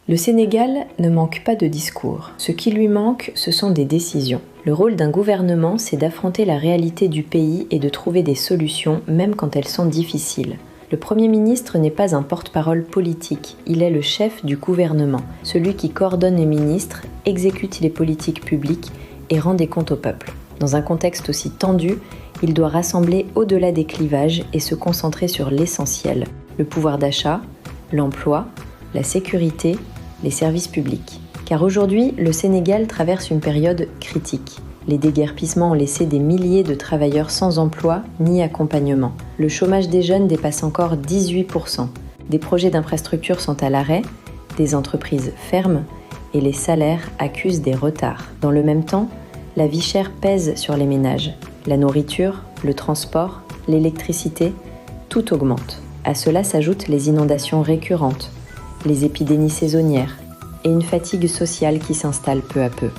Le Sénégal ne manque pas de discours. Ce qui lui manque, ce sont des décisions. Le rôle d'un gouvernement, c'est d'affronter la réalité du pays et de trouver des solutions, même quand elles sont difficiles. Le Premier ministre n'est pas un porte-parole politique, il est le chef du gouvernement, celui qui coordonne les ministres, exécute les politiques publiques et rend des comptes au peuple. Dans un contexte aussi tendu, il doit rassembler au-delà des clivages et se concentrer sur l'essentiel, le pouvoir d'achat, l'emploi, la sécurité, les services publics. Car aujourd'hui, le Sénégal traverse une période critique. Les déguerpissements ont laissé des milliers de travailleurs sans emploi ni accompagnement. Le chômage des jeunes dépasse encore 18%. Des projets d'infrastructure sont à l'arrêt, des entreprises ferment et les salaires accusent des retards. Dans le même temps, la vie chère pèse sur les ménages. La nourriture, le transport, l'électricité, tout augmente. À cela s'ajoutent les inondations récurrentes, les épidémies saisonnières et une fatigue sociale qui s'installe peu à peu.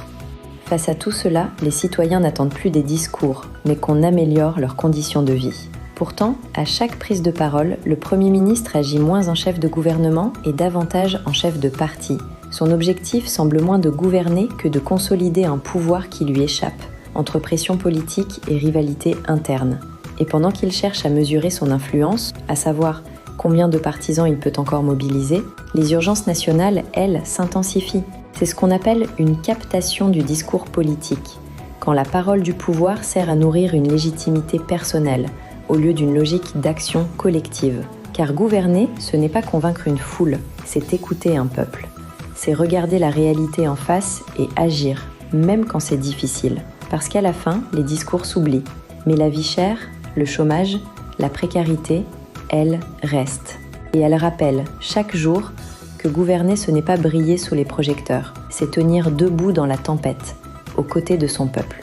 Face à tout cela, les citoyens n'attendent plus des discours, mais qu'on améliore leurs conditions de vie. Pourtant, à chaque prise de parole, le Premier ministre agit moins en chef de gouvernement et davantage en chef de parti. Son objectif semble moins de gouverner que de consolider un pouvoir qui lui échappe, entre pression politique et rivalité interne. Et pendant qu'il cherche à mesurer son influence, à savoir combien de partisans il peut encore mobiliser, les urgences nationales, elles, s'intensifient. C'est ce qu'on appelle une captation du discours politique, quand la parole du pouvoir sert à nourrir une légitimité personnelle, au lieu d'une logique d'action collective. Car gouverner, ce n'est pas convaincre une foule, c'est écouter un peuple. C'est regarder la réalité en face et agir, même quand c'est difficile. Parce qu'à la fin, les discours s'oublient. Mais la vie chère, le chômage, la précarité, elle reste. Et elle rappelle chaque jour que gouverner, ce n'est pas briller sous les projecteurs, c'est tenir debout dans la tempête, aux côtés de son peuple.